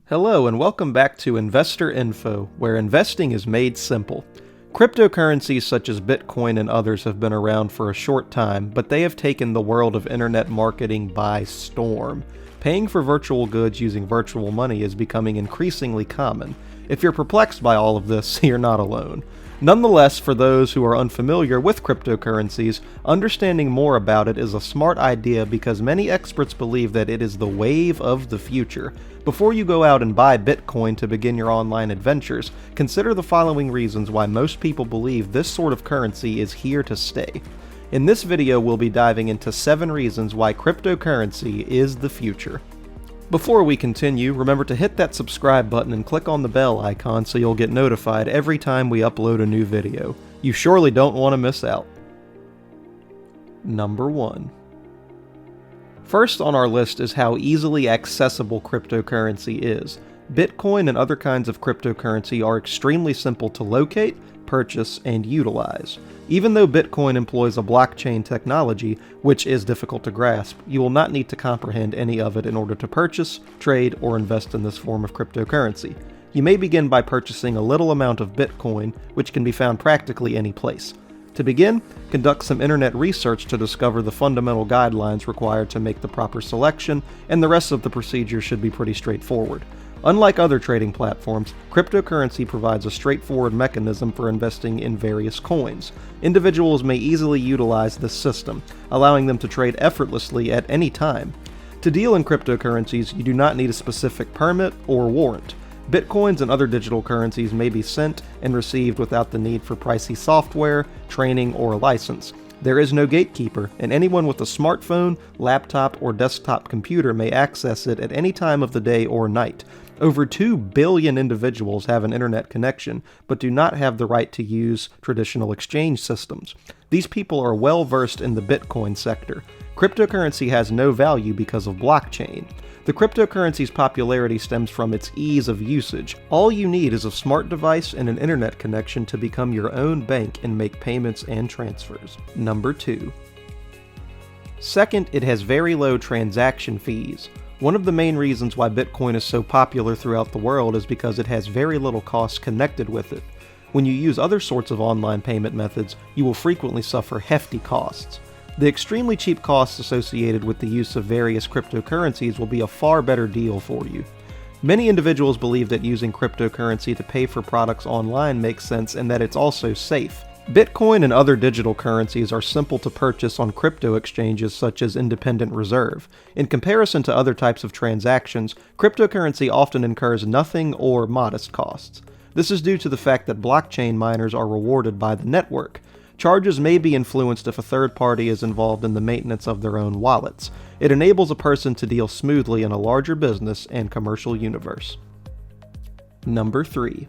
Hello and welcome back to Investor Info, where investing is made simple. Cryptocurrencies such as Bitcoin and others have been around for a short time, but they have taken the world of internet marketing by storm. Paying for virtual goods using virtual money is becoming increasingly common. If you're perplexed by all of this, you're not alone. Nonetheless, for those who are unfamiliar with cryptocurrencies, understanding more about it is a smart idea because many experts believe that it is the wave of the future. Before you go out and buy Bitcoin to begin your online adventures, consider the following reasons why most people believe this sort of currency is here to stay. In this video, we'll be diving into 7 reasons why cryptocurrency is the future. Before we continue, remember to hit that subscribe button and click on the bell icon so you'll get notified every time we upload a new video. You surely don't want to miss out. Number 1. First on our list is how easily accessible cryptocurrency is. Bitcoin and other kinds of cryptocurrency are extremely simple to locate, purchase, and utilize. Even though Bitcoin employs a blockchain technology, which is difficult to grasp, you will not need to comprehend any of it in order to purchase, trade, or invest in this form of cryptocurrency. You may begin by purchasing a little amount of Bitcoin, which can be found practically any place. To begin, conduct some internet research to discover the fundamental guidelines required to make the proper selection, and the rest of the procedure should be pretty straightforward. Unlike other trading platforms, cryptocurrency provides a straightforward mechanism for investing in various coins. Individuals may easily utilize this system, allowing them to trade effortlessly at any time. To deal in cryptocurrencies, you do not need a specific permit or warrant. Bitcoins and other digital currencies may be sent and received without the need for pricey software, training, or a license. There is no gatekeeper, and anyone with a smartphone, laptop, or desktop computer may access it at any time of the day or night. Over 2 billion individuals have an internet connection, but do not have the right to use traditional exchange systems. These people are well versed in the Bitcoin sector. Cryptocurrency has no value because of blockchain. The cryptocurrency's popularity stems from its ease of usage. All you need is a smart device and an internet connection to become your own bank and make payments and transfers. Number 2. Second, it has very low transaction fees. One of the main reasons why Bitcoin is so popular throughout the world is because it has very little cost connected with it. When you use other sorts of online payment methods, you will frequently suffer hefty costs. The extremely cheap costs associated with the use of various cryptocurrencies will be a far better deal for you. Many individuals believe that using cryptocurrency to pay for products online makes sense and that it's also safe. Bitcoin and other digital currencies are simple to purchase on crypto exchanges such as Independent Reserve. In comparison to other types of transactions, cryptocurrency often incurs nothing or modest costs. This is due to the fact that blockchain miners are rewarded by the network. Charges may be influenced if a third party is involved in the maintenance of their own wallets. It enables a person to deal smoothly in a larger business and commercial universe. Number 3.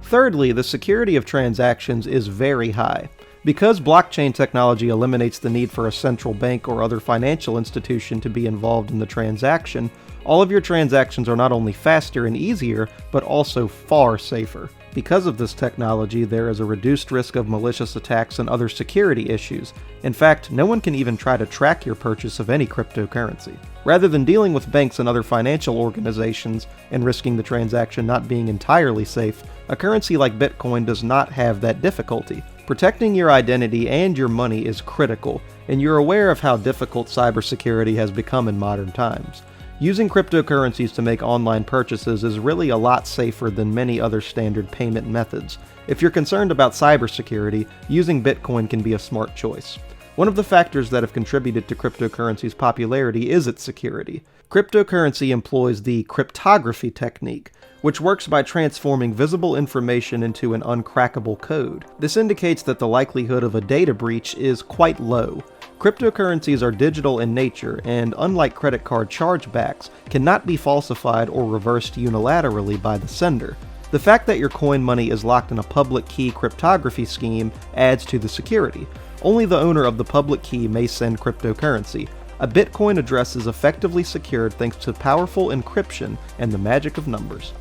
Thirdly, the security of transactions is very high. Because blockchain technology eliminates the need for a central bank or other financial institution to be involved in the transaction, all of your transactions are not only faster and easier, but also far safer. Because of this technology, there is a reduced risk of malicious attacks and other security issues. In fact, no one can even try to track your purchase of any cryptocurrency. Rather than dealing with banks and other financial organizations and risking the transaction not being entirely safe, a currency like Bitcoin does not have that difficulty. Protecting your identity and your money is critical, and you're aware of how difficult cybersecurity has become in modern times. Using cryptocurrencies to make online purchases is really a lot safer than many other standard payment methods. If you're concerned about cybersecurity, using Bitcoin can be a smart choice. One of the factors that have contributed to cryptocurrency's popularity is its security. Cryptocurrency employs the cryptography technique, which works by transforming visible information into an uncrackable code. This indicates that the likelihood of a data breach is quite low. Cryptocurrencies are digital in nature, and unlike credit card chargebacks, cannot be falsified or reversed unilaterally by the sender. The fact that your coin money is locked in a public key cryptography scheme adds to the security. Only the owner of the public key may send cryptocurrency. A Bitcoin address is effectively secured thanks to powerful encryption and the magic of numbers.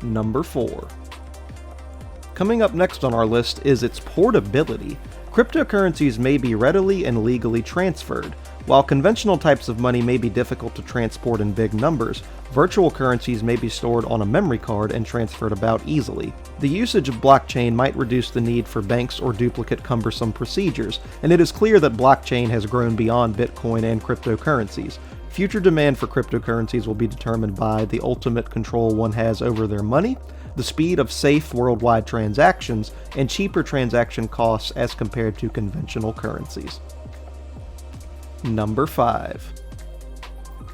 Number 4. Coming up next on our list is its portability. Cryptocurrencies may be readily and legally transferred. While conventional types of money may be difficult to transport in big numbers, virtual currencies may be stored on a memory card and transferred about easily. The usage of blockchain might reduce the need for banks or duplicate cumbersome procedures, and it is clear that blockchain has grown beyond Bitcoin and cryptocurrencies. Future demand for cryptocurrencies will be determined by the ultimate control one has over their money, the speed of safe worldwide transactions, and cheaper transaction costs as compared to conventional currencies. Number 5.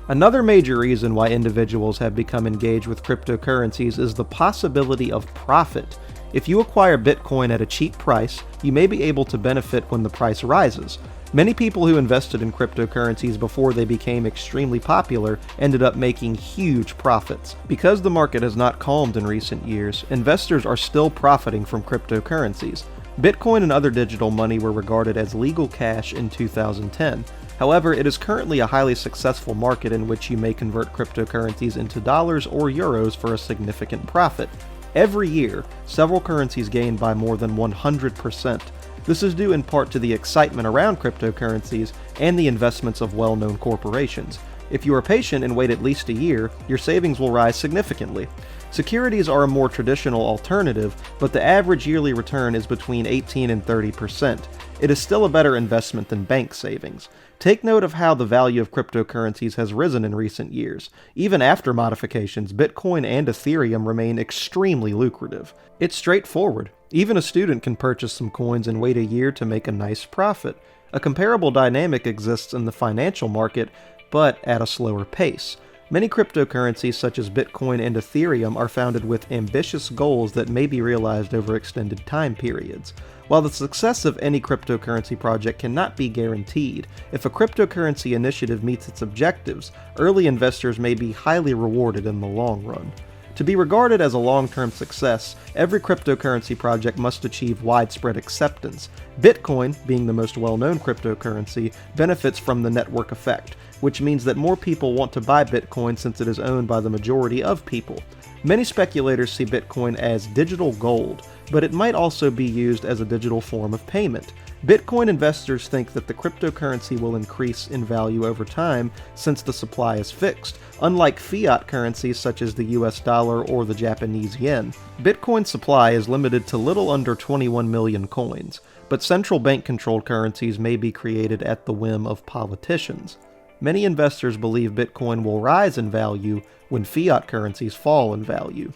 Another major reason why individuals have become engaged with cryptocurrencies is the possibility of profit. If you acquire Bitcoin at a cheap price, you may be able to benefit when the price rises. Many people who invested in cryptocurrencies before they became extremely popular ended up making huge profits. Because the market has not calmed in recent years, investors are still profiting from cryptocurrencies. Bitcoin and other digital money were regarded as legal cash in 2010. However, it is currently a highly successful market in which you may convert cryptocurrencies into dollars or euros for a significant profit. Every year, several currencies gain by more than 100%. This is due in part to the excitement around cryptocurrencies and the investments of well-known corporations. If you are patient and wait at least a year, your savings will rise significantly. Securities are a more traditional alternative, but the average yearly return is between 18 and 30%. It is still a better investment than bank savings. Take note of how the value of cryptocurrencies has risen in recent years. Even after modifications, Bitcoin and Ethereum remain extremely lucrative. It's straightforward. Even a student can purchase some coins and wait a year to make a nice profit. A comparable dynamic exists in the financial market, but at a slower pace. Many cryptocurrencies such as Bitcoin and Ethereum are founded with ambitious goals that may be realized over extended time periods. While the success of any cryptocurrency project cannot be guaranteed, if a cryptocurrency initiative meets its objectives, early investors may be highly rewarded in the long run. To be regarded as a long-term success, every cryptocurrency project must achieve widespread acceptance. Bitcoin, being the most well-known cryptocurrency, benefits from the network effect, which means that more people want to buy Bitcoin since it is owned by the majority of people. Many speculators see Bitcoin as digital gold, but it might also be used as a digital form of payment. Bitcoin investors think that the cryptocurrency will increase in value over time since the supply is fixed, unlike fiat currencies such as the US dollar or the Japanese yen. Bitcoin's supply is limited to little under 21 million coins, but central bank-controlled currencies may be created at the whim of politicians. Many investors believe Bitcoin will rise in value when fiat currencies fall in value.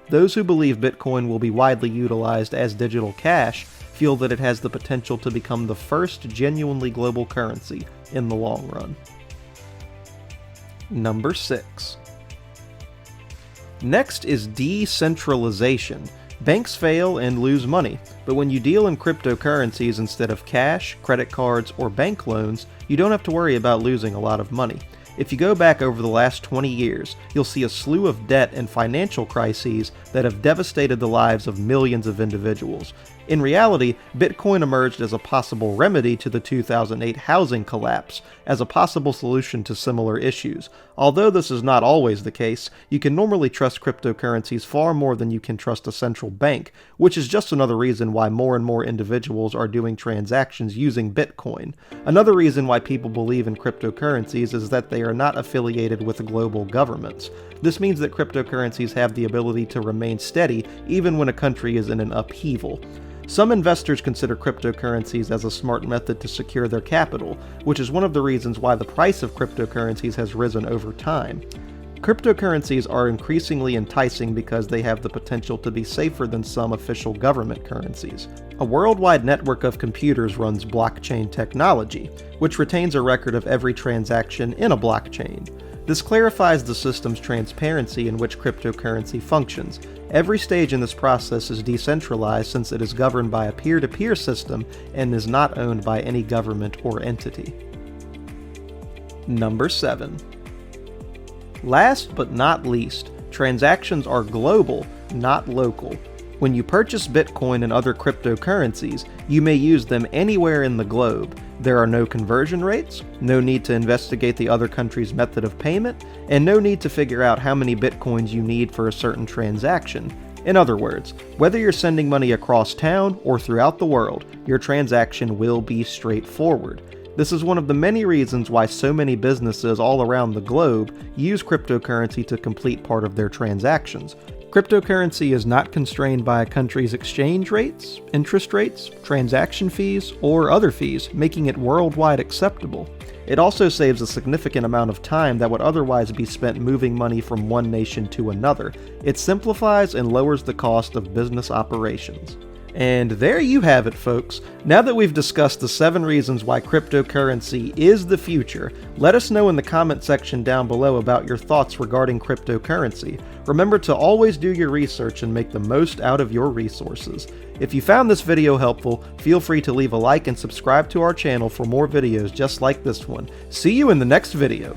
Those who believe Bitcoin will be widely utilized as digital cash feel that it has the potential to become the first genuinely global currency in the long run. Number 6. Next is decentralization. Banks fail and lose money, but when you deal in cryptocurrencies instead of cash, credit cards, or bank loans, you don't have to worry about losing a lot of money. If you go back over the last 20 years, you'll see a slew of debt and financial crises that have devastated the lives of millions of individuals. In reality, Bitcoin emerged as a possible remedy to the 2008 housing collapse, as a possible solution to similar issues. Although this is not always the case, you can normally trust cryptocurrencies far more than you can trust a central bank, which is just another reason why more and more individuals are doing transactions using Bitcoin. Another reason why people believe in cryptocurrencies is that they are not affiliated with global governments. This means that cryptocurrencies have the ability to remain steady even when a country is in an upheaval. Some investors consider cryptocurrencies as a smart method to secure their capital, which is one of the reasons why the price of cryptocurrencies has risen over time. Cryptocurrencies are increasingly enticing because they have the potential to be safer than some official government currencies. A worldwide network of computers runs blockchain technology, which retains a record of every transaction in a blockchain. This clarifies the system's transparency in which cryptocurrency functions. Every stage in this process is decentralized since it is governed by a peer-to-peer system and is not owned by any government or entity. Number 7. Last but not least, transactions are global, not local. When you purchase Bitcoin and other cryptocurrencies, you may use them anywhere in the globe. There are no conversion rates, no need to investigate the other country's method of payment, and no need to figure out how many Bitcoins you need for a certain transaction. In other words, whether you're sending money across town or throughout the world, your transaction will be straightforward. This is one of the many reasons why so many businesses all around the globe use cryptocurrency to complete part of their transactions. Cryptocurrency is not constrained by a country's exchange rates, interest rates, transaction fees, or other fees, making it worldwide acceptable. It also saves a significant amount of time that would otherwise be spent moving money from one nation to another. It simplifies and lowers the cost of business operations. And there you have it, folks. Now that we've discussed the 7 reasons why cryptocurrency is the future, let us know in the comment section down below about your thoughts regarding cryptocurrency. Remember to always do your research and make the most out of your resources. If you found this video helpful, feel free to leave a like and subscribe to our channel for more videos just like this one. See you in the next video.